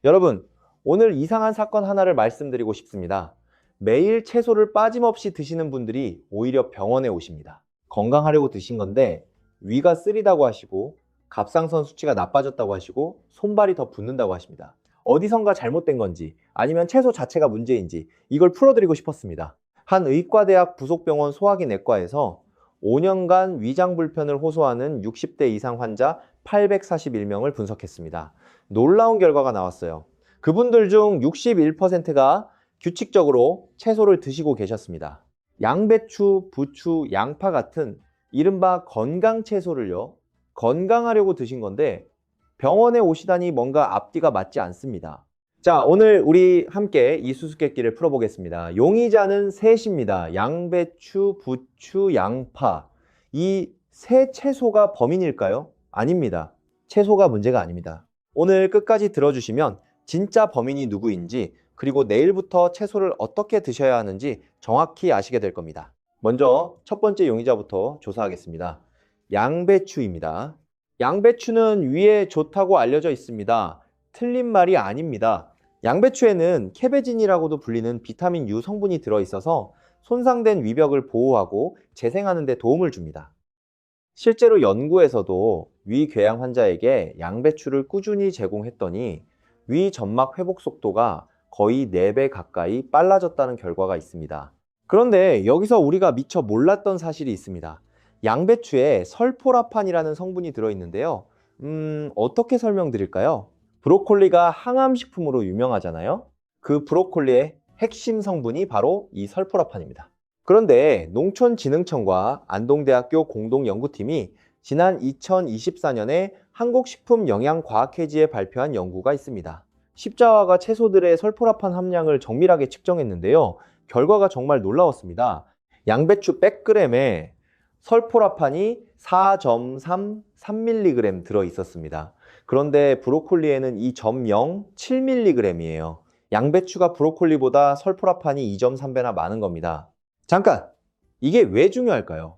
여러분, 오늘 이상한 사건 하나를 말씀드리고 싶습니다. 매일 채소를 빠짐없이 드시는 분들이 오히려 병원에 오십니다. 건강하려고 드신 건데 위가 쓰리다고 하시고 갑상선 수치가 나빠졌다고 하시고 손발이 더 붓는다고 하십니다. 어디선가 잘못된 건지 아니면 채소 자체가 문제인지 이걸 풀어드리고 싶었습니다. 한 의과대학 부속병원 소화기 내과에서 5년간 위장 불편을 호소하는 60대 이상 환자 841명을 분석했습니다. 놀라운 결과가 나왔어요. 그분들 중 61%가 규칙적으로 채소를 드시고 계셨습니다. 양배추, 부추, 양파 같은 이른바 건강 채소를요, 건강하려고 드신 건데 병원에 오시다니 뭔가 앞뒤가 맞지 않습니다. 자, 오늘 우리 함께 이 수수께끼를 풀어보겠습니다. 용의자는 셋입니다. 양배추, 부추, 양파. 이 세 채소가 범인일까요? 아닙니다. 채소가 문제가 아닙니다. 오늘 끝까지 들어주시면 진짜 범인이 누구인지, 그리고 내일부터 채소를 어떻게 드셔야 하는지 정확히 아시게 될 겁니다. 먼저 첫 번째 용의자부터 조사하겠습니다. 양배추입니다. 양배추는 위에 좋다고 알려져 있습니다. 틀린 말이 아닙니다. 양배추에는 캐베진이라고도 불리는 비타민 U 성분이 들어있어서 손상된 위벽을 보호하고 재생하는 데 도움을 줍니다. 실제로 연구에서도 위궤양 환자에게 양배추를 꾸준히 제공했더니 위 점막 회복 속도가 거의 4배 가까이 빨라졌다는 결과가 있습니다. 그런데 여기서 우리가 미처 몰랐던 사실이 있습니다. 양배추에 설포라판이라는 성분이 들어있는데요. 어떻게 설명드릴까요? 브로콜리가 항암식품으로 유명하잖아요. 그 브로콜리의 핵심 성분이 바로 이 설포라판입니다. 그런데 농촌진흥청과 안동대학교 공동연구팀이 지난 2024년에 한국식품영양과학회지에 발표한 연구가 있습니다. 십자화가 채소들의 설포라판 함량을 정밀하게 측정했는데요. 결과가 정말 놀라웠습니다. 양배추 100g에 설포라판이 4.33mg 들어있었습니다. 그런데 브로콜리에는 2.07mg이에요. 양배추가 브로콜리보다 설포라판이 2.3배나 많은 겁니다. 잠깐! 이게 왜 중요할까요?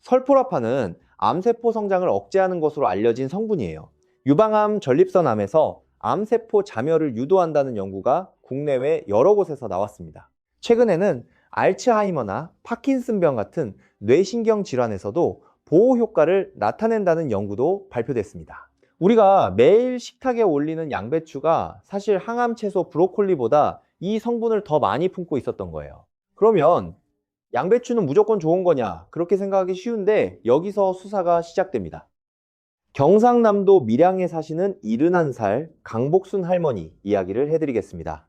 설포라판은 암세포 성장을 억제하는 것으로 알려진 성분이에요. 유방암 전립선암에서 암세포 자멸을 유도한다는 연구가 국내외 여러 곳에서 나왔습니다. 최근에는 알츠하이머나 파킨슨병 같은 뇌신경 질환에서도 보호 효과를 나타낸다는 연구도 발표됐습니다. 우리가 매일 식탁에 올리는 양배추가 사실 항암 채소 브로콜리보다 이 성분을 더 많이 품고 있었던 거예요. 그러면 양배추는 무조건 좋은 거냐? 그렇게 생각하기 쉬운데 여기서 수사가 시작됩니다. 경상남도 밀양에 사시는 71살 강복순 할머니 이야기를 해드리겠습니다.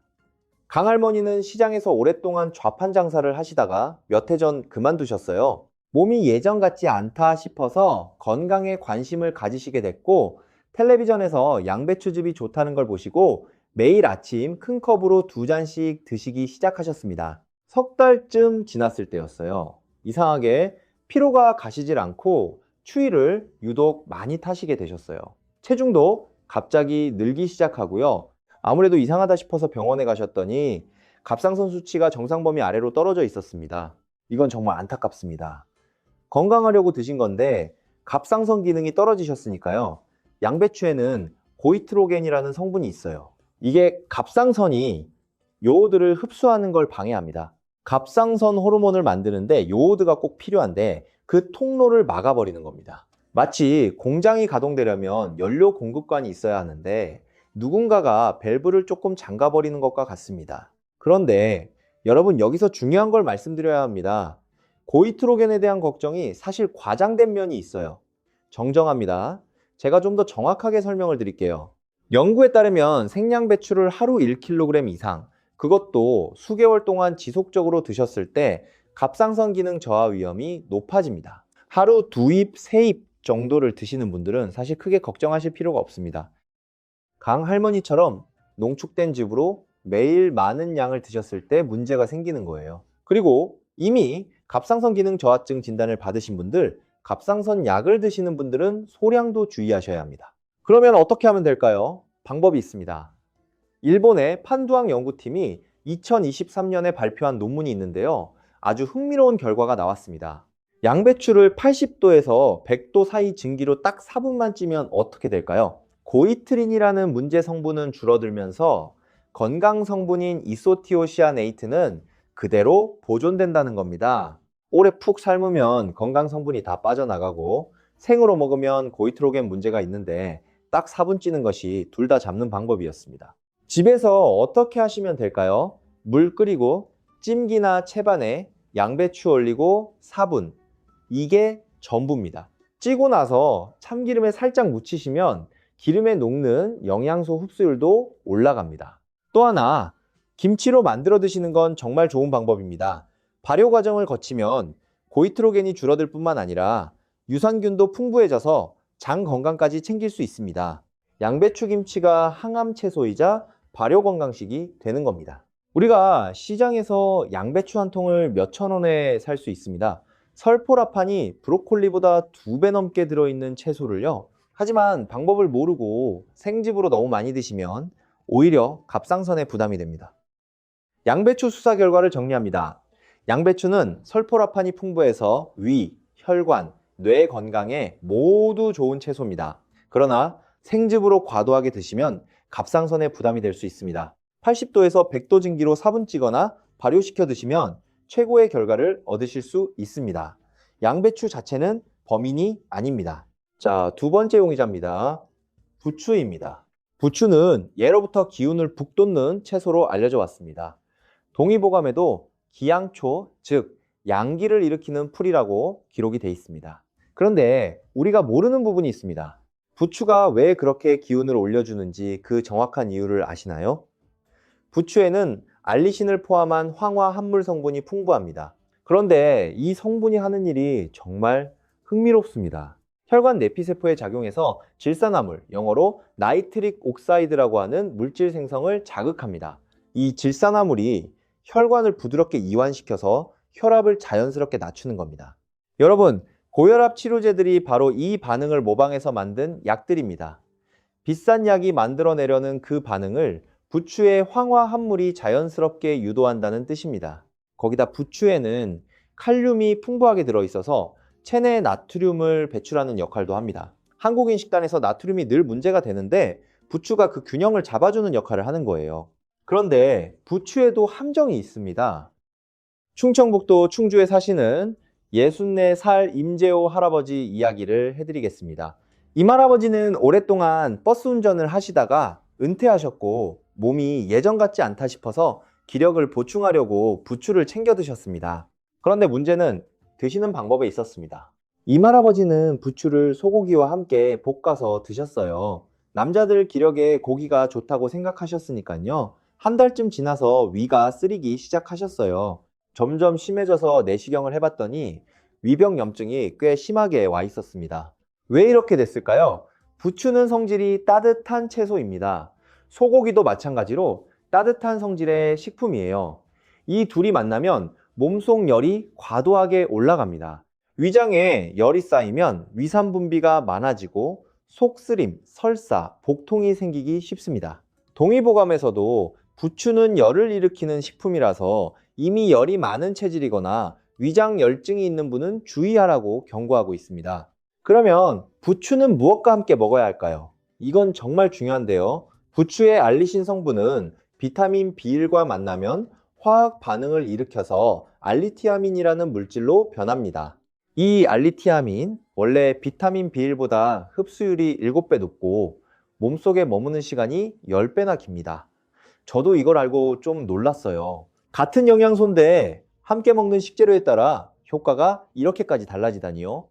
강 할머니는 시장에서 오랫동안 좌판 장사를 하시다가 몇 해 전 그만두셨어요. 몸이 예전 같지 않다 싶어서 건강에 관심을 가지시게 됐고 텔레비전에서 양배추즙이 좋다는 걸 보시고 매일 아침 큰 컵으로 2잔씩 드시기 시작하셨습니다. 석 달쯤 지났을 때였어요. 이상하게 피로가 가시질 않고 추위를 유독 많이 타시게 되셨어요. 체중도 갑자기 늘기 시작하고요. 아무래도 이상하다 싶어서 병원에 가셨더니 갑상선 수치가 정상 범위 아래로 떨어져 있었습니다. 이건 정말 안타깝습니다. 건강하려고 드신 건데 갑상선 기능이 떨어지셨으니까요. 양배추에는 고이트로겐이라는 성분이 있어요. 이게 갑상선이 요오드를 흡수하는 걸 방해합니다. 갑상선 호르몬을 만드는데 요오드가 꼭 필요한데 그 통로를 막아버리는 겁니다. 마치 공장이 가동되려면 연료 공급관이 있어야 하는데 누군가가 밸브를 조금 잠가버리는 것과 같습니다. 그런데 여러분, 여기서 중요한 걸 말씀드려야 합니다. 고이트로겐에 대한 걱정이 사실 과장된 면이 있어요. 정정합니다. 제가 좀 더 정확하게 설명을 드릴게요. 연구에 따르면 생양배추를 하루 1kg 이상, 그것도 수개월 동안 지속적으로 드셨을 때 갑상선 기능 저하 위험이 높아집니다. 하루 2입, 3입 정도를 드시는 분들은 사실 크게 걱정하실 필요가 없습니다. 강 할머니처럼 농축된 즙으로 매일 많은 양을 드셨을 때 문제가 생기는 거예요. 그리고 이미 갑상선 기능 저하증 진단을 받으신 분들, 갑상선 약을 드시는 분들은 소량도 주의하셔야 합니다. 그러면 어떻게 하면 될까요? 방법이 있습니다. 일본의 판두항 연구팀이 2023년에 발표한 논문이 있는데요. 아주 흥미로운 결과가 나왔습니다. 양배추를 80도에서 100도 사이 증기로 딱 4분만 찌면 어떻게 될까요? 고이트린이라는 문제 성분은 줄어들면서 건강 성분인 이소티오시아네이트는 그대로 보존된다는 겁니다. 오래 푹 삶으면 건강 성분이 다 빠져나가고 생으로 먹으면 고이트로겐 문제가 있는데 딱 4분 찌는 것이 둘 다 잡는 방법이었습니다. 집에서 어떻게 하시면 될까요? 물 끓이고 찜기나 채반에 양배추 올리고 4분. 이게 전부입니다. 찌고 나서 참기름에 살짝 묻히시면 기름에 녹는 영양소 흡수율도 올라갑니다. 또 하나, 김치로 만들어 드시는 건 정말 좋은 방법입니다. 발효 과정을 거치면 고이트로겐이 줄어들 뿐만 아니라 유산균도 풍부해져서 장 건강까지 챙길 수 있습니다. 양배추 김치가 항암 채소이자 발효 건강식이 되는 겁니다. 우리가 시장에서 양배추 한 통을 몇천 원에 살 수 있습니다. 설포라판이 브로콜리보다 2배 넘게 들어있는 채소를요. 하지만 방법을 모르고 생즙으로 너무 많이 드시면 오히려 갑상선에 부담이 됩니다. 양배추 수사 결과를 정리합니다. 양배추는 설포라판이 풍부해서 위, 혈관, 뇌 건강에 모두 좋은 채소입니다. 그러나 생즙으로 과도하게 드시면 갑상선에 부담이 될 수 있습니다. 80도에서 100도 증기로 4분 찌거나 발효시켜 드시면 최고의 결과를 얻으실 수 있습니다. 양배추 자체는 범인이 아닙니다. 자, 두 번째 용의자입니다. 부추입니다. 부추는 예로부터 기운을 북돋는 채소로 알려져 왔습니다. 동의보감에도 기양초, 즉 양기를 일으키는 풀이라고 기록이 되어 있습니다. 그런데 우리가 모르는 부분이 있습니다. 부추가 왜 그렇게 기운을 올려주는지 그 정확한 이유를 아시나요? 부추에는 알리신을 포함한 황화 합물 성분이 풍부합니다. 그런데 이 성분이 하는 일이 정말 흥미롭습니다. 혈관 내피세포에 작용해서 질산화물, 영어로 나이트릭 옥사이드라고 하는 물질 생성을 자극합니다. 이 질산화물이 혈관을 부드럽게 이완시켜서 혈압을 자연스럽게 낮추는 겁니다. 여러분, 고혈압 치료제들이 바로 이 반응을 모방해서 만든 약들입니다. 비싼 약이 만들어내려는 그 반응을 부추의 황화 합물이 자연스럽게 유도한다는 뜻입니다. 거기다 부추에는 칼륨이 풍부하게 들어있어서 체내 나트륨을 배출하는 역할도 합니다. 한국인 식단에서 나트륨이 늘 문제가 되는데 부추가 그 균형을 잡아주는 역할을 하는 거예요. 그런데 부추에도 함정이 있습니다. 충청북도 충주에 사시는 64살 임재호 할아버지 이야기를 해드리겠습니다. 임할아버지는 오랫동안 버스 운전을 하시다가 은퇴하셨고 몸이 예전 같지 않다 싶어서 기력을 보충하려고 부추를 챙겨 드셨습니다. 그런데 문제는 드시는 방법에 있었습니다. 임할아버지는 부추를 소고기와 함께 볶아서 드셨어요. 남자들 기력에 고기가 좋다고 생각하셨으니까요. 한 달쯤 지나서 위가 쓰리기 시작하셨어요. 점점 심해져서 내시경을 해봤더니 위병염증이 꽤 심하게 와 있었습니다. 왜 이렇게 됐을까요? 부추는 성질이 따뜻한 채소입니다. 소고기도 마찬가지로 따뜻한 성질의 식품이에요. 이 둘이 만나면 몸속 열이 과도하게 올라갑니다. 위장에 열이 쌓이면 위산 분비가 많아지고 속쓰림, 설사, 복통이 생기기 쉽습니다. 동의보감에서도 부추는 열을 일으키는 식품이라서 이미 열이 많은 체질이거나 위장 열증이 있는 분은 주의하라고 경고하고 있습니다. 그러면 부추는 무엇과 함께 먹어야 할까요? 이건 정말 중요한데요. 부추의 알리신 성분은 비타민 B1과 만나면 화학 반응을 일으켜서 알리티아민이라는 물질로 변합니다. 이 알리티아민, 원래 비타민 B1보다 흡수율이 7배 높고 몸속에 머무는 시간이 10배나 깁니다. 저도 이걸 알고 좀 놀랐어요. 같은 영양소인데 함께 먹는 식재료에 따라 효과가 이렇게까지 달라지다니요.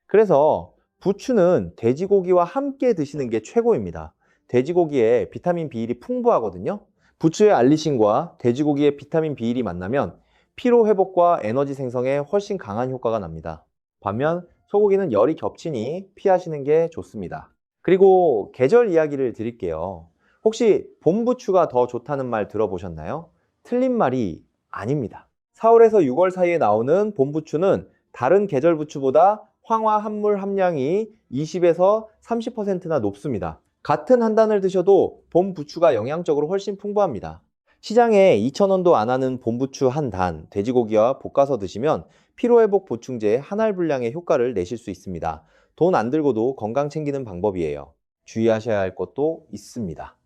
그래서 부추는 돼지고기와 함께 드시는 게 최고입니다. 돼지고기에 비타민 B1이 풍부하거든요. 부추의 알리신과 돼지고기의 비타민 B1이 만나면 피로 회복과 에너지 생성에 훨씬 강한 효과가 납니다. 반면 소고기는 열이 겹치니 피하시는 게 좋습니다. 그리고 계절 이야기를 드릴게요. 혹시 봄 부추가 더 좋다는 말 들어보셨나요? 틀린 말이 아닙니다. 4월에서 6월 사이에 나오는 봄 부추는 다른 계절 부추보다 황화 합물 함량이 20에서 30%나 높습니다. 같은 한 단을 드셔도 봄 부추가 영양적으로 훨씬 풍부합니다. 시장에 2,000원도 안 하는 봄 부추 한 단, 돼지고기와 볶아서 드시면 피로회복 보충제 한 알 분량의 효과를 내실 수 있습니다. 돈 안 들고도 건강 챙기는 방법이에요. 주의하셔야 할 것도 있습니다.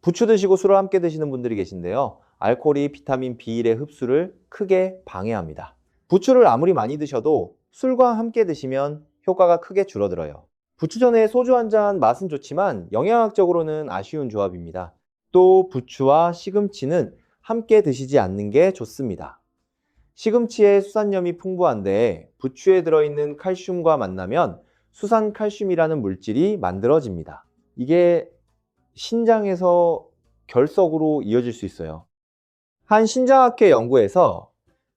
부추 드시고 술을 함께 드시는 분들이 계신데요. 알코올이 비타민 B1의 흡수를 크게 방해합니다. 부추를 아무리 많이 드셔도 술과 함께 드시면 효과가 크게 줄어들어요. 부추 전에 소주 한 잔 맛은 좋지만 영양학적으로는 아쉬운 조합입니다. 또 부추와 시금치는 함께 드시지 않는 게 좋습니다. 시금치의 수산염이 풍부한데 부추에 들어있는 칼슘과 만나면 수산칼슘이라는 물질이 만들어집니다. 이게 신장에서 결석으로 이어질 수 있어요. 한 신장학회 연구에서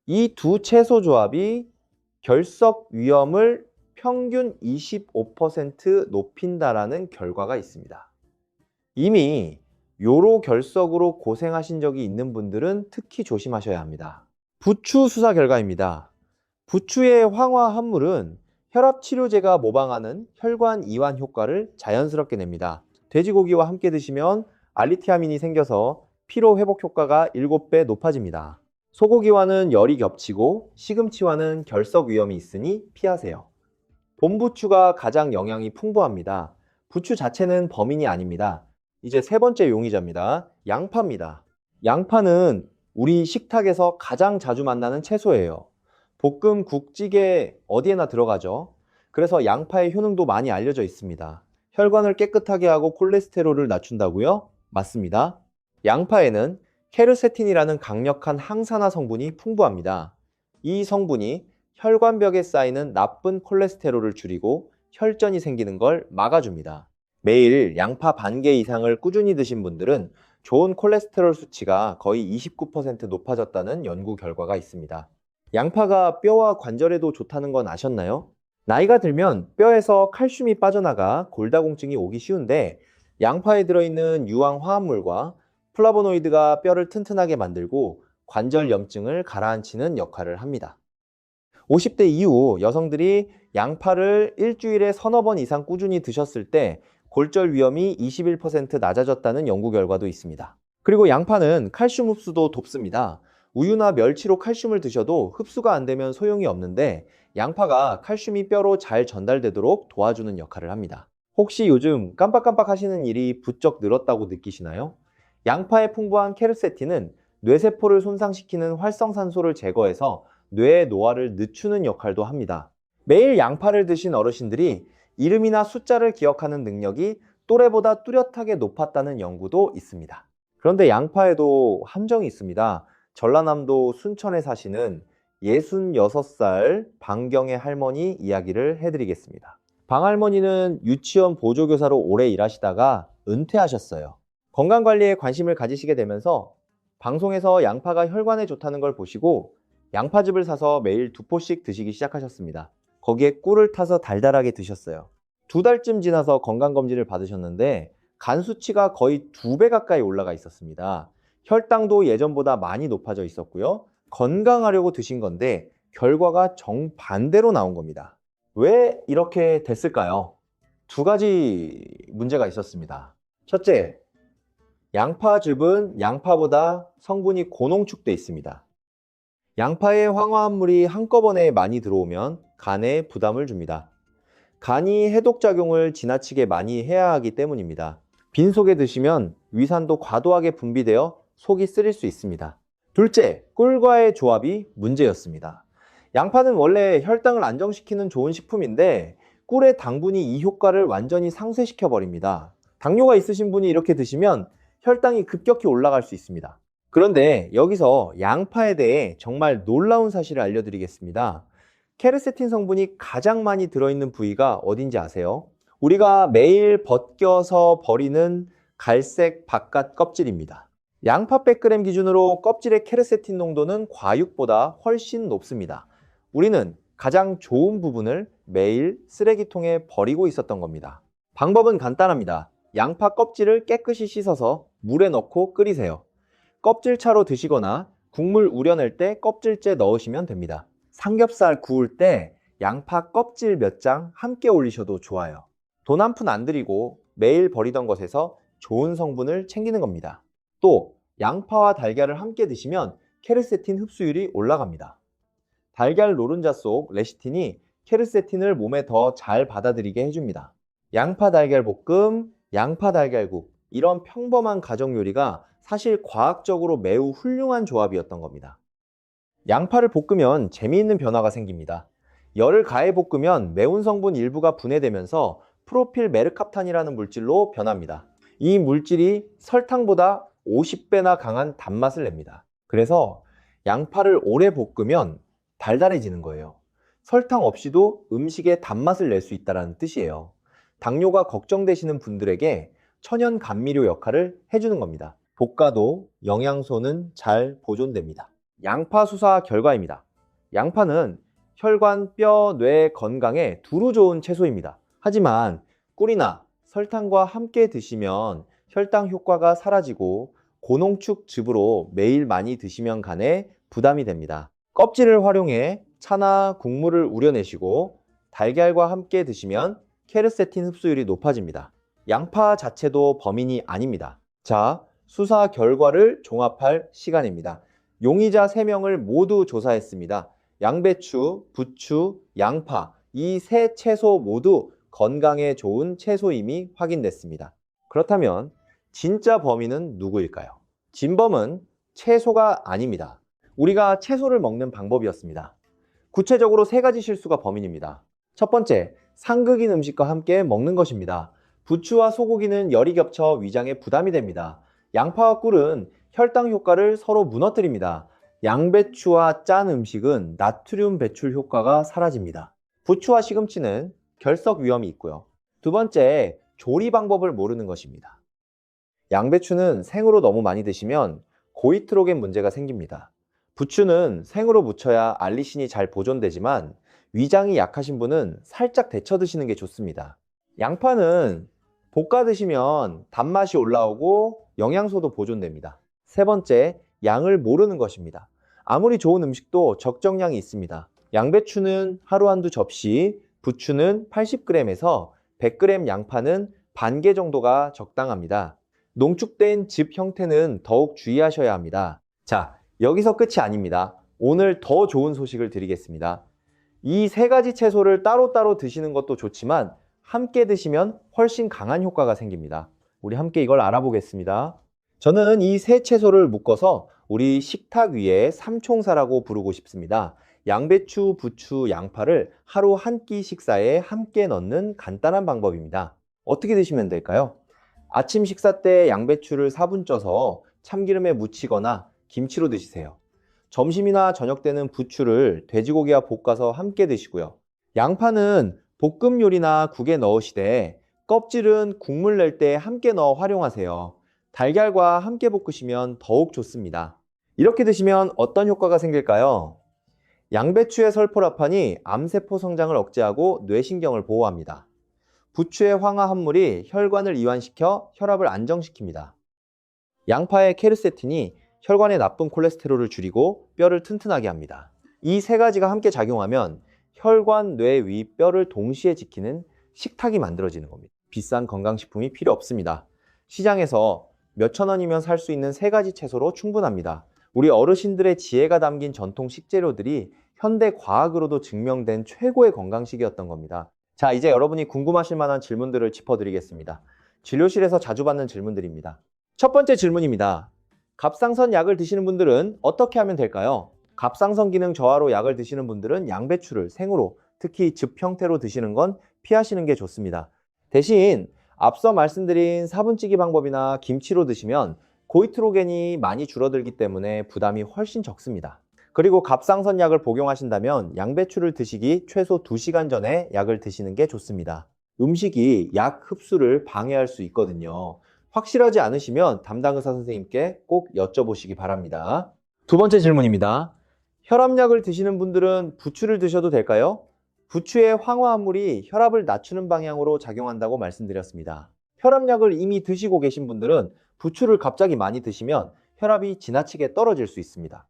이 두 채소 조합이 결석 위험을 평균 25% 높인다라는 결과가 있습니다. 이미 요로 결석으로 고생하신 적이 있는 분들은 특히 조심하셔야 합니다. 부추 수사 결과입니다. 부추의 황화 함물은 혈압 치료제가 모방하는 혈관 이완 효과를 자연스럽게 냅니다. 돼지고기와 함께 드시면 알리티아민이 생겨서 피로 회복 효과가 7배 높아집니다. 소고기와는 열이 겹치고 시금치와는 결석 위험이 있으니 피하세요. 봄부추가 가장 영양이 풍부합니다. 부추 자체는 범인이 아닙니다. 이제 세 번째 용의자입니다. 양파입니다. 양파는 우리 식탁에서 가장 자주 만나는 채소예요. 볶음, 국, 찌개 어디에나 들어가죠. 그래서 양파의 효능도 많이 알려져 있습니다. 혈관을 깨끗하게 하고 콜레스테롤을 낮춘다고요? 맞습니다. 양파에는 케르세틴이라는 강력한 항산화 성분이 풍부합니다. 이 성분이 혈관벽에 쌓이는 나쁜 콜레스테롤을 줄이고 혈전이 생기는 걸 막아줍니다. 매일 양파 반 개 이상을 꾸준히 드신 분들은 좋은 콜레스테롤 수치가 거의 29% 높아졌다는 연구 결과가 있습니다. 양파가 뼈와 관절에도 좋다는 건 아셨나요? 나이가 들면 뼈에서 칼슘이 빠져나가 골다공증이 오기 쉬운데 양파에 들어있는 유황 화합물과 플라보노이드가 뼈를 튼튼하게 만들고 관절 염증을 가라앉히는 역할을 합니다. 50대 이후 여성들이 양파를 일주일에 서너 번 이상 꾸준히 드셨을 때 골절 위험이 21% 낮아졌다는 연구 결과도 있습니다. 그리고 양파는 칼슘 흡수도 돕습니다. 우유나 멸치로 칼슘을 드셔도 흡수가 안 되면 소용이 없는데 양파가 칼슘이 뼈로 잘 전달되도록 도와주는 역할을 합니다. 혹시 요즘 깜빡깜빡 하시는 일이 부쩍 늘었다고 느끼시나요? 양파에 풍부한 케르세틴은 뇌세포를 손상시키는 활성산소를 제거해서 뇌의 노화를 늦추는 역할도 합니다. 매일 양파를 드신 어르신들이 이름이나 숫자를 기억하는 능력이 또래보다 뚜렷하게 높았다는 연구도 있습니다. 그런데 양파에도 함정이 있습니다. 전라남도 순천에 사시는 66살 방경의 할머니 이야기를 해드리겠습니다. 방할머니는 유치원 보조교사로 오래 일하시다가 은퇴하셨어요. 건강관리에 관심을 가지시게 되면서 방송에서 양파가 혈관에 좋다는 걸 보시고 양파즙을 사서 매일 2포씩 드시기 시작하셨습니다. 거기에 꿀을 타서 달달하게 드셨어요. 2달쯤 지나서 건강검진을 받으셨는데 간 수치가 거의 2배 가까이 올라가 있었습니다. 혈당도 예전보다 많이 높아져 있었고요. 건강하려고 드신 건데 결과가 정반대로 나온 겁니다. 왜 이렇게 됐을까요? 2가지 문제가 있었습니다. 첫째, 양파즙은 양파보다 성분이 고농축돼 있습니다. 양파의 황화합물이 한꺼번에 많이 들어오면 간에 부담을 줍니다. 간이 해독작용을 지나치게 많이 해야 하기 때문입니다. 빈속에 드시면 위산도 과도하게 분비되어 속이 쓰릴 수 있습니다. 둘째, 꿀과의 조합이 문제였습니다. 양파는 원래 혈당을 안정시키는 좋은 식품인데 꿀의 당분이 이 효과를 완전히 상쇄시켜 버립니다. 당뇨가 있으신 분이 이렇게 드시면 혈당이 급격히 올라갈 수 있습니다. 그런데 여기서 양파에 대해 정말 놀라운 사실을 알려드리겠습니다. 케르세틴 성분이 가장 많이 들어있는 부위가 어딘지 아세요? 우리가 매일 벗겨서 버리는 갈색 바깥 껍질입니다. 양파 100g 기준으로 껍질의 케르세틴 농도는 과육보다 훨씬 높습니다. 우리는 가장 좋은 부분을 매일 쓰레기통에 버리고 있었던 겁니다. 방법은 간단합니다. 양파 껍질을 깨끗이 씻어서 물에 넣고 끓이세요. 껍질차로 드시거나 국물 우려낼 때 껍질째 넣으시면 됩니다. 삼겹살 구울 때 양파 껍질 몇 장 함께 올리셔도 좋아요. 돈 한 푼 안 들이고 매일 버리던 것에서 좋은 성분을 챙기는 겁니다. 또 양파와 달걀을 함께 드시면 케르세틴 흡수율이 올라갑니다. 달걀 노른자 속 레시틴이 케르세틴을 몸에 더 잘 받아들이게 해줍니다. 양파 달걀 볶음, 양파 달걀국, 이런 평범한 가정 요리가 사실 과학적으로 매우 훌륭한 조합이었던 겁니다. 양파를 볶으면 재미있는 변화가 생깁니다. 열을 가해 볶으면 매운 성분 일부가 분해되면서 프로필 메르캅탄이라는 물질로 변합니다. 이 물질이 설탕보다 50배나 강한 단맛을 냅니다. 그래서 양파를 오래 볶으면 달달해지는 거예요. 설탕 없이도 음식에 단맛을 낼 수 있다는 뜻이에요. 당뇨가 걱정되시는 분들에게 천연 감미료 역할을 해주는 겁니다. 볶아도 영양소는 잘 보존됩니다. 양파 수사 결과입니다. 양파는 혈관, 뼈, 뇌 건강에 두루 좋은 채소입니다. 하지만 꿀이나 설탕과 함께 드시면 혈당 효과가 사라지고 고농축즙으로 매일 많이 드시면 간에 부담이 됩니다. 껍질을 활용해 차나 국물을 우려내시고 달걀과 함께 드시면 케르세틴 흡수율이 높아집니다. 양파 자체도 범인이 아닙니다. 자, 수사 결과를 종합할 시간입니다. 용의자 3명을 모두 조사했습니다. 양배추, 부추, 양파, 이 세 채소 모두 건강에 좋은 채소임이 확인됐습니다. 그렇다면 진짜 범인은 누구일까요? 진범은 채소가 아닙니다. 우리가 채소를 먹는 방법이었습니다. 구체적으로 3가지 실수가 범인입니다. 첫 번째, 상극인 음식과 함께 먹는 것입니다. 부추와 소고기는 열이 겹쳐 위장에 부담이 됩니다. 양파와 꿀은 혈당 효과를 서로 무너뜨립니다. 양배추와 짠 음식은 나트륨 배출 효과가 사라집니다. 부추와 시금치는 결석 위험이 있고요. 두 번째, 조리 방법을 모르는 것입니다. 양배추는 생으로 너무 많이 드시면 고이트로겐 문제가 생깁니다. 부추는 생으로 무쳐야 알리신이 잘 보존되지만 위장이 약하신 분은 살짝 데쳐 드시는 게 좋습니다. 양파는 볶아 드시면 단맛이 올라오고 영양소도 보존됩니다. 세 번째, 양을 모르는 것입니다. 아무리 좋은 음식도 적정량이 있습니다. 양배추는 하루 한두 접시, 부추는 80g에서 100g, 양파는 반 개 정도가 적당합니다. 농축된 즙 형태는 더욱 주의하셔야 합니다. 자, 여기서 끝이 아닙니다. 오늘 더 좋은 소식을 드리겠습니다. 이 3가지 채소를 따로따로 드시는 것도 좋지만 함께 드시면 훨씬 강한 효과가 생깁니다. 우리 함께 이걸 알아보겠습니다. 저는 이 3채소를 묶어서 우리 식탁 위에 삼총사라고 부르고 싶습니다. 양배추, 부추, 양파를 하루 한 끼 식사에 함께 넣는 간단한 방법입니다. 어떻게 드시면 될까요? 아침 식사 때 양배추를 4분 쪄서 참기름에 무치거나 김치로 드시세요. 점심이나 저녁 때는 부추를 돼지고기와 볶아서 함께 드시고요. 양파는 볶음 요리나 국에 넣으시되 껍질은 국물 낼 때 함께 넣어 활용하세요. 달걀과 함께 볶으시면 더욱 좋습니다. 이렇게 드시면 어떤 효과가 생길까요? 양배추의 설포라판이 암세포 성장을 억제하고 뇌신경을 보호합니다. 부추의 황화 합물이 혈관을 이완시켜 혈압을 안정시킵니다. 양파의 케르세틴이 혈관의 나쁜 콜레스테롤을 줄이고 뼈를 튼튼하게 합니다. 이 3가지가 함께 작용하면 혈관, 뇌, 위, 뼈를 동시에 지키는 식탁이 만들어지는 겁니다. 비싼 건강식품이 필요 없습니다. 시장에서 몇천 원이면 살 수 있는 3가지 채소로 충분합니다. 우리 어르신들의 지혜가 담긴 전통 식재료들이 현대 과학으로도 증명된 최고의 건강식이었던 겁니다. 자, 이제 여러분이 궁금하실 만한 질문들을 짚어드리겠습니다. 진료실에서 자주 받는 질문들입니다. 첫 번째 질문입니다. 갑상선 약을 드시는 분들은 어떻게 하면 될까요? 갑상선 기능 저하로 약을 드시는 분들은 양배추를 생으로, 특히 즙 형태로 드시는 건 피하시는 게 좋습니다. 대신 앞서 말씀드린 사분찌기 방법이나 김치로 드시면 고이트로겐이 많이 줄어들기 때문에 부담이 훨씬 적습니다. 그리고 갑상선 약을 복용하신다면 양배추를 드시기 최소 2시간 전에 약을 드시는 게 좋습니다. 음식이 약 흡수를 방해할 수 있거든요. 확실하지 않으시면 담당 의사 선생님께 꼭 여쭤보시기 바랍니다. 두 번째 질문입니다. 혈압약을 드시는 분들은 부추를 드셔도 될까요? 부추의 황화 합물이 혈압을 낮추는 방향으로 작용한다고 말씀드렸습니다. 혈압약을 이미 드시고 계신 분들은 부추를 갑자기 많이 드시면 혈압이 지나치게 떨어질 수 있습니다.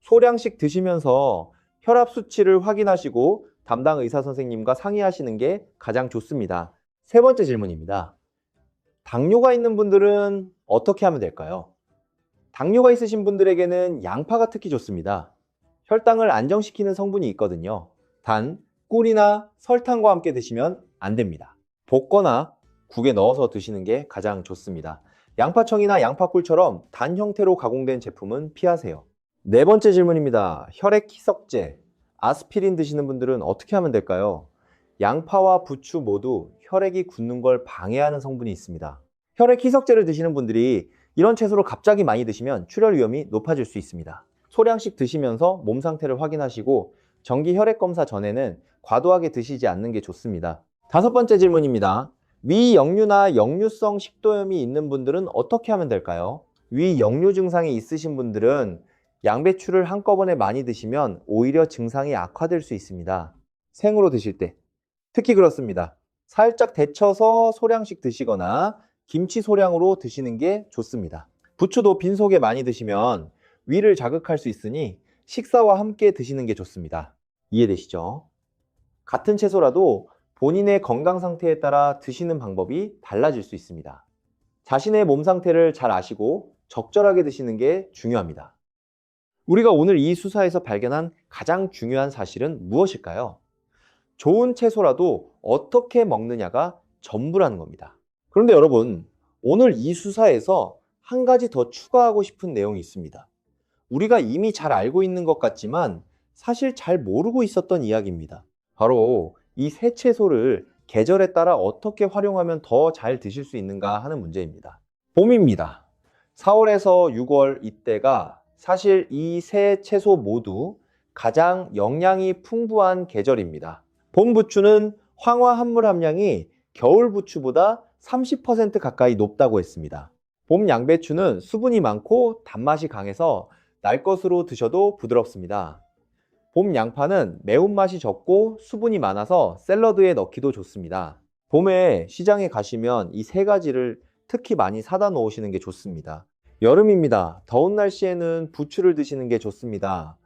소량씩 드시면서 혈압 수치를 확인하시고 담당 의사 선생님과 상의하시는 게 가장 좋습니다. 세 번째 질문입니다. 당뇨가 있는 분들은 어떻게 하면 될까요? 당뇨가 있으신 분들에게는 양파가 특히 좋습니다. 혈당을 안정시키는 성분이 있거든요. 단, 꿀이나 설탕과 함께 드시면 안 됩니다. 볶거나 국에 넣어서 드시는 게 가장 좋습니다. 양파청이나 양파꿀처럼 단 형태로 가공된 제품은 피하세요. 네 번째 질문입니다. 혈액 희석제, 아스피린 드시는 분들은 어떻게 하면 될까요? 양파와 부추 모두 혈액이 굳는 걸 방해하는 성분이 있습니다. 혈액 희석제를 드시는 분들이 이런 채소를 갑자기 많이 드시면 출혈 위험이 높아질 수 있습니다. 소량씩 드시면서 몸 상태를 확인하시고 정기 혈액 검사 전에는 과도하게 드시지 않는 게 좋습니다. 다섯 번째 질문입니다. 위역류나 역류성 식도염이 있는 분들은 어떻게 하면 될까요? 위역류 증상이 있으신 분들은 양배추를 한꺼번에 많이 드시면 오히려 증상이 악화될 수 있습니다. 생으로 드실 때 특히 그렇습니다. 살짝 데쳐서 소량씩 드시거나 김치 소량으로 드시는 게 좋습니다. 부추도 빈속에 많이 드시면 위를 자극할 수 있으니 식사와 함께 드시는 게 좋습니다. 이해되시죠? 같은 채소라도 본인의 건강 상태에 따라 드시는 방법이 달라질 수 있습니다. 자신의 몸 상태를 잘 아시고 적절하게 드시는 게 중요합니다. 우리가 오늘 이 수사에서 발견한 가장 중요한 사실은 무엇일까요? 좋은 채소라도 어떻게 먹느냐가 전부라는 겁니다. 그런데 여러분, 오늘 이 수사에서 한 가지 더 추가하고 싶은 내용이 있습니다. 우리가 이미 잘 알고 있는 것 같지만 사실 잘 모르고 있었던 이야기입니다. 바로 이 새 채소를 계절에 따라 어떻게 활용하면 더 잘 드실 수 있는가 하는 문제입니다. 봄입니다. 4월에서 6월 이때가 사실 이 새 채소 모두 가장 영양이 풍부한 계절입니다. 봄 부추는 황화 합물 함량이 겨울 부추보다 30% 가까이 높다고 했습니다. 봄 양배추는 수분이 많고 단맛이 강해서 날 것으로 드셔도 부드럽습니다. 봄 양파는 매운맛이 적고 수분이 많아서 샐러드에 넣기도 좋습니다. 봄에 시장에 가시면 이 세 가지를 특히 많이 사다 놓으시는 게 좋습니다. 여름입니다. 더운 날씨에는 부추를 드시는 게 좋습니다.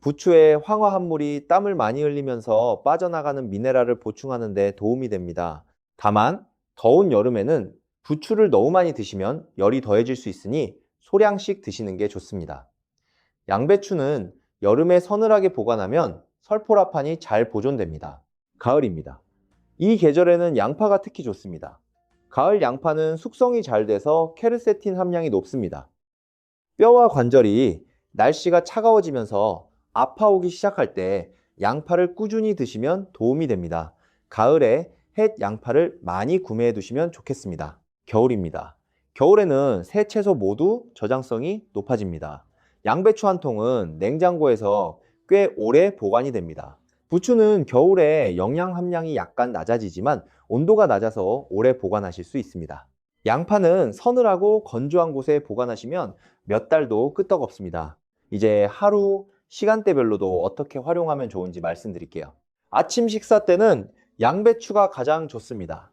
부추의 황화 합물이 땀을 많이 흘리면서 빠져나가는 미네랄을 보충하는 데 도움이 됩니다. 다만 더운 여름에는 부추를 너무 많이 드시면 열이 더해질 수 있으니 소량씩 드시는 게 좋습니다. 양배추는 여름에 서늘하게 보관하면 설포라판이 잘 보존됩니다. 가을입니다. 이 계절에는 양파가 특히 좋습니다. 가을 양파는 숙성이 잘 돼서 케르세틴 함량이 높습니다. 뼈와 관절이 날씨가 차가워지면서 아파오기 시작할 때 양파를 꾸준히 드시면 도움이 됩니다. 가을에 햇 양파를 많이 구매해 두시면 좋겠습니다. 겨울입니다. 겨울에는 새 채소 모두 저장성이 높아집니다. 양배추 한 통은 냉장고에서 꽤 오래 보관이 됩니다. 부추는 겨울에 영양 함량이 약간 낮아지지만 온도가 낮아서 오래 보관하실 수 있습니다. 양파는 서늘하고 건조한 곳에 보관하시면 몇 달도 끄떡없습니다. 이제 하루 시간대별로도 어떻게 활용하면 좋은지 말씀드릴게요. 아침 식사 때는 양배추가 가장 좋습니다.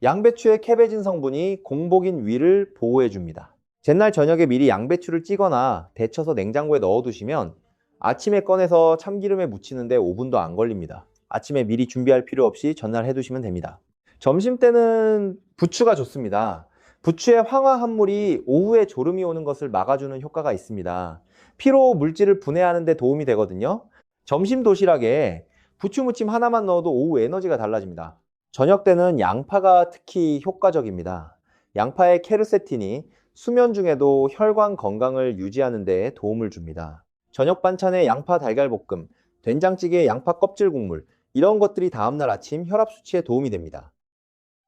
양배추의 캐베진 성분이 공복인 위를 보호해 줍니다. 전날 저녁에 미리 양배추를 찌거나 데쳐서 냉장고에 넣어두시면 아침에 꺼내서 참기름에 무치는데 5분도 안 걸립니다. 아침에 미리 준비할 필요 없이 전날 해두시면 됩니다. 점심 때는 부추가 좋습니다. 부추의 황화 합물이 오후에 졸음이 오는 것을 막아주는 효과가 있습니다. 피로 물질을 분해하는 데 도움이 되거든요. 점심 도시락에 부추 무침 하나만 넣어도 오후 에너지가 달라집니다. 저녁 때는 양파가 특히 효과적입니다. 양파의 케르세틴이 수면 중에도 혈관 건강을 유지하는 데 도움을 줍니다. 저녁 반찬에 양파 달걀볶음, 된장찌개에 양파 껍질 국물, 이런 것들이 다음날 아침 혈압 수치에 도움이 됩니다.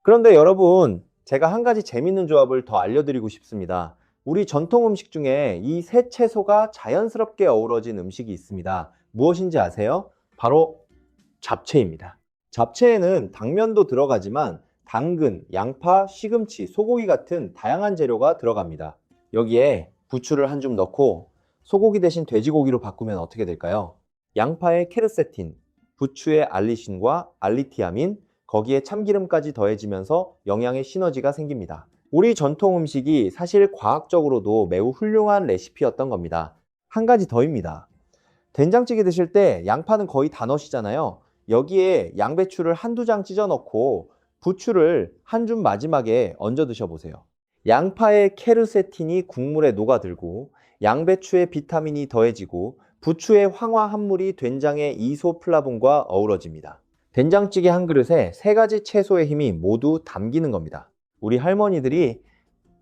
그런데 여러분, 제가 한 가지 재밌는 조합을 더 알려드리고 싶습니다. 우리 전통 음식 중에 이 새 채소가 자연스럽게 어우러진 음식이 있습니다. 무엇인지 아세요? 바로 잡채입니다. 잡채에는 당면도 들어가지만 당근, 양파, 시금치, 소고기 같은 다양한 재료가 들어갑니다. 여기에 부추를 한 줌 넣고 소고기 대신 돼지고기로 바꾸면 어떻게 될까요? 양파의 케르세틴, 부추의 알리신과 알리티아민, 거기에 참기름까지 더해지면서 영양의 시너지가 생깁니다. 우리 전통 음식이 사실 과학적으로도 매우 훌륭한 레시피였던 겁니다. 한 가지 더입니다. 된장찌개 드실 때 양파는 거의 다 넣으시잖아요. 여기에 양배추를 한두 장 찢어 넣고 부추를 한 줌 마지막에 얹어 드셔보세요. 양파의 케르세틴이 국물에 녹아들고 양배추의 비타민이 더해지고 부추의 황화 합물이 된장의 이소플라본과 어우러집니다. 된장찌개 한 그릇에 세 가지 채소의 힘이 모두 담기는 겁니다. 우리 할머니들이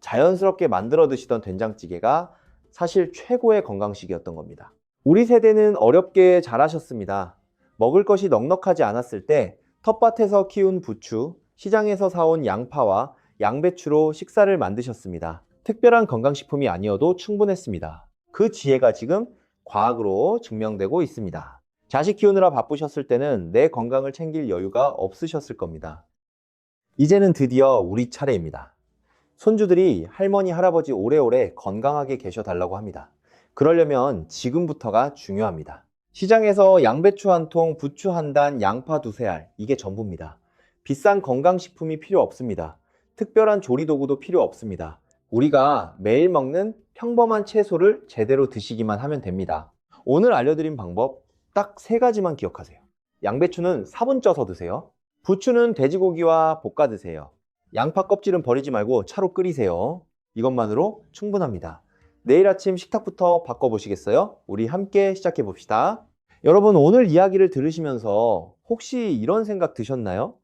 자연스럽게 만들어 드시던 된장찌개가 사실 최고의 건강식이었던 겁니다. 우리 세대는 어렵게 자라셨습니다. 먹을 것이 넉넉하지 않았을 때 텃밭에서 키운 부추, 시장에서 사온 양파와 양배추로 식사를 만드셨습니다. 특별한 건강식품이 아니어도 충분했습니다. 그 지혜가 지금 과학으로 증명되고 있습니다. 자식 키우느라 바쁘셨을 때는 내 건강을 챙길 여유가 없으셨을 겁니다. 이제는 드디어 우리 차례입니다. 손주들이 할머니, 할아버지 오래오래 건강하게 계셔 달라고 합니다. 그러려면 지금부터가 중요합니다. 시장에서 양배추 한 통, 부추 한 단, 양파 두세 알, 이게 전부입니다. 비싼 건강식품이 필요 없습니다. 특별한 조리도구도 필요 없습니다. 우리가 매일 먹는 평범한 채소를 제대로 드시기만 하면 됩니다. 오늘 알려드린 방법 딱 3가지만 기억하세요. 양배추는 사분 쪄서 드세요. 부추는 돼지고기와 볶아 드세요. 양파 껍질은 버리지 말고 차로 끓이세요. 이것만으로 충분합니다. 내일 아침 식탁부터 바꿔보시겠어요? 우리 함께 시작해 봅시다. 여러분, 오늘 이야기를 들으시면서 혹시 이런 생각 드셨나요?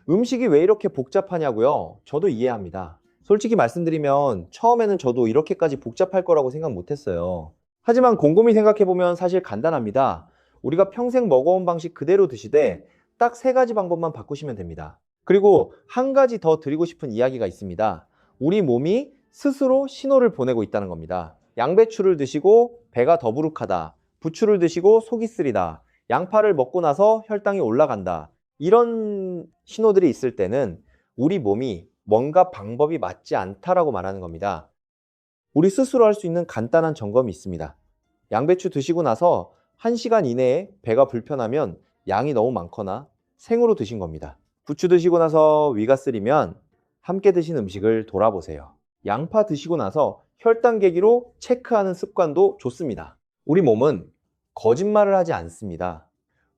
음식이 왜 이렇게 복잡하냐고요? 저도 이해합니다. 솔직히 말씀드리면 처음에는 저도 이렇게까지 복잡할 거라고 생각 못했어요. 하지만 곰곰이 생각해보면 사실 간단합니다. 우리가 평생 먹어온 방식 그대로 드시되 딱 3가지 방법만 바꾸시면 됩니다. 그리고 한 가지 더 드리고 싶은 이야기가 있습니다. 우리 몸이 스스로 신호를 보내고 있다는 겁니다. 양배추를 드시고 배가 더부룩하다. 부추를 드시고 속이 쓰리다. 양파를 먹고 나서 혈당이 올라간다. 이런 신호들이 있을 때는 우리 몸이 뭔가 방법이 맞지 않다라고 말하는 겁니다. 우리 스스로 할 수 있는 간단한 점검이 있습니다. 양배추 드시고 나서 1시간 이내에 배가 불편하면 양이 너무 많거나 생으로 드신 겁니다. 부추 드시고 나서 위가 쓰리면 함께 드신 음식을 돌아보세요. 양파 드시고 나서 혈당 계기로 체크하는 습관도 좋습니다. 우리 몸은 거짓말을 하지 않습니다.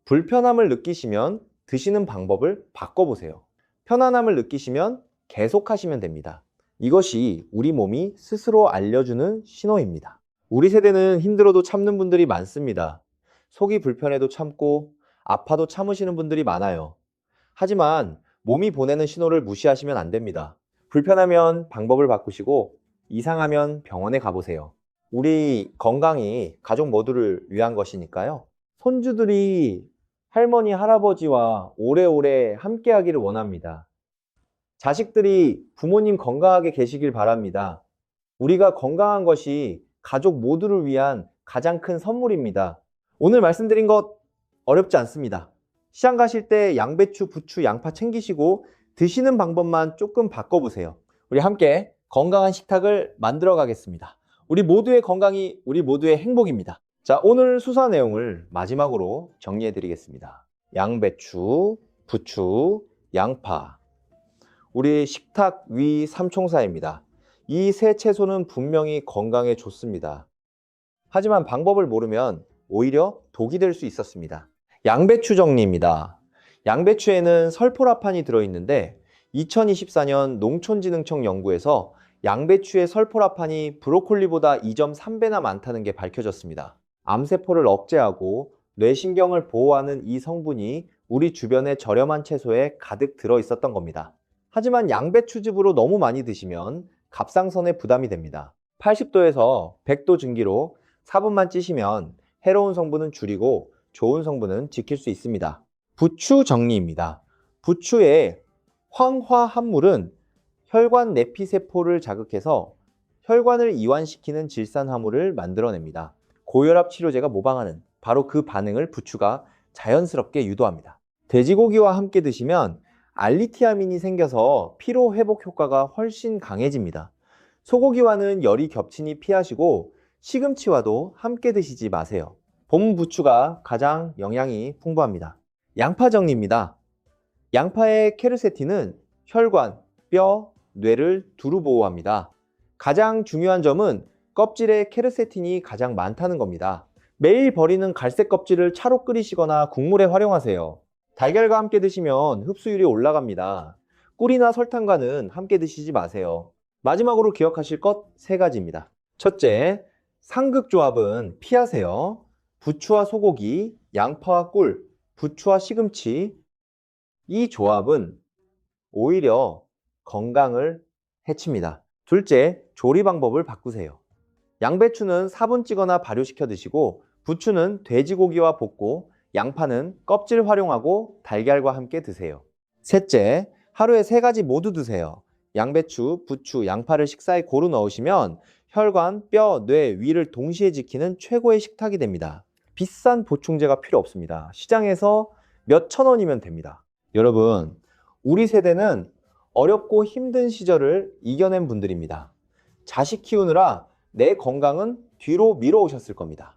불편함을 느끼시면 드시는 방법을 바꿔보세요. 편안함을 느끼시면 계속하시면 됩니다. 이것이 우리 몸이 스스로 알려주는 신호입니다. 우리 세대는 힘들어도 참는 분들이 많습니다. 속이 불편해도 참고 아파도 참으시는 분들이 많아요. 하지만 몸이 보내는 신호를 무시하시면 안 됩니다. 불편하면 방법을 바꾸시고 이상하면 병원에 가보세요. 우리 건강이 가족 모두를 위한 것이니까요. 손주들이 할머니, 할아버지와 오래오래 함께 하기를 원합니다. 자식들이 부모님 건강하게 계시길 바랍니다. 우리가 건강한 것이 가족 모두를 위한 가장 큰 선물입니다. 오늘 말씀드린 것 어렵지 않습니다. 시장 가실 때 양배추, 부추, 양파 챙기시고 드시는 방법만 조금 바꿔보세요. 우리 함께 건강한 식탁을 만들어 가겠습니다. 우리 모두의 건강이 우리 모두의 행복입니다. 자, 오늘 수사 내용을 마지막으로 정리해 드리겠습니다. 양배추, 부추, 양파. 우리 식탁 위 삼총사입니다. 이 3채소는 분명히 건강에 좋습니다. 하지만 방법을 모르면 오히려 독이 될 수 있었습니다. 양배추 정리입니다. 양배추에는 설포라판이 들어있는데 2024년 농촌진흥청 연구에서 양배추의 설포라판이 브로콜리보다 2.3배나 많다는 게 밝혀졌습니다. 암세포를 억제하고 뇌신경을 보호하는 이 성분이 우리 주변의 저렴한 채소에 가득 들어있었던 겁니다. 하지만 양배추즙으로 너무 많이 드시면 갑상선에 부담이 됩니다. 80도에서 100도 증기로 4분만 찌시면 해로운 성분은 줄이고 좋은 성분은 지킬 수 있습니다. 부추 정리입니다. 부추의 황화합물은 혈관 내피세포를 자극해서 혈관을 이완시키는 질산화물을 만들어냅니다. 고혈압 치료제가 모방하는 바로 그 반응을 부추가 자연스럽게 유도합니다. 돼지고기와 함께 드시면 알리티아민이 생겨서 피로 회복 효과가 훨씬 강해집니다. 소고기와는 열이 겹치니 피하시고 시금치와도 함께 드시지 마세요. 봄 부추가 가장 영양이 풍부합니다. 양파 정리입니다. 양파의 케르세틴은 혈관, 뼈, 뇌를 두루 보호합니다. 가장 중요한 점은 껍질에 케르세틴이 가장 많다는 겁니다. 매일 버리는 갈색 껍질을 차로 끓이시거나 국물에 활용하세요. 달걀과 함께 드시면 흡수율이 올라갑니다. 꿀이나 설탕과는 함께 드시지 마세요. 마지막으로 기억하실 것 3가지입니다. 첫째, 상극조합은 피하세요. 부추와 소고기, 양파와 꿀, 부추와 시금치. 이 조합은 오히려 건강을 해칩니다. 둘째, 조리 방법을 바꾸세요. 양배추는 4분 찌거나 발효시켜 드시고, 부추는 돼지고기와 볶고, 양파는 껍질 활용하고 달걀과 함께 드세요. 셋째, 하루에 3가지 모두 드세요. 양배추, 부추, 양파를 식사에 고루 넣으시면 혈관, 뼈, 뇌, 위를 동시에 지키는 최고의 식탁이 됩니다. 비싼 보충제가 필요 없습니다. 시장에서 몇 천 원이면 됩니다. 여러분, 우리 세대는 어렵고 힘든 시절을 이겨낸 분들입니다. 자식 키우느라 내 건강은 뒤로 미뤄오셨을 겁니다.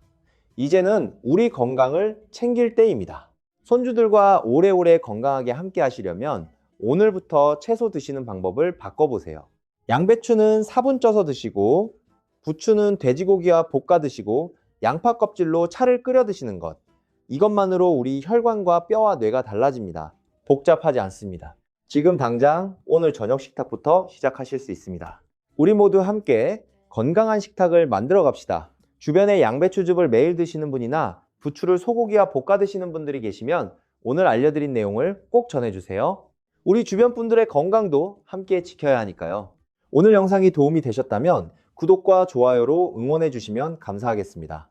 이제는 우리 건강을 챙길 때입니다. 손주들과 오래오래 건강하게 함께 하시려면 오늘부터 채소 드시는 방법을 바꿔보세요. 양배추는 4분 쪄서 드시고, 부추는 돼지고기와 볶아 드시고, 양파 껍질로 차를 끓여 드시는 것. 이것만으로 우리 혈관과 뼈와 뇌가 달라집니다. 복잡하지 않습니다. 지금 당장 오늘 저녁 식탁부터 시작하실 수 있습니다. 우리 모두 함께 건강한 식탁을 만들어 갑시다. 주변에 양배추즙을 매일 드시는 분이나 부추를 소고기와 볶아 드시는 분들이 계시면 오늘 알려드린 내용을 꼭 전해주세요. 우리 주변 분들의 건강도 함께 지켜야 하니까요. 오늘 영상이 도움이 되셨다면 구독과 좋아요로 응원해 주시면 감사하겠습니다.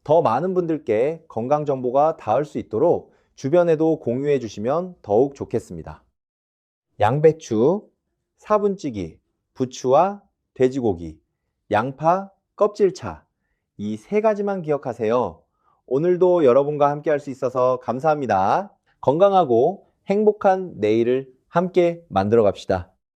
더 많은 분들께 건강 정보가 닿을 수 있도록 주변에도 공유해 주시면 더욱 좋겠습니다. 양배추, 4분찌기, 부추와 돼지고기, 양파, 껍질차, 이 3가지만 기억하세요. 오늘도 여러분과 함께 할 수 있어서 감사합니다. 건강하고 행복한 내일을 함께 만들어 갑시다.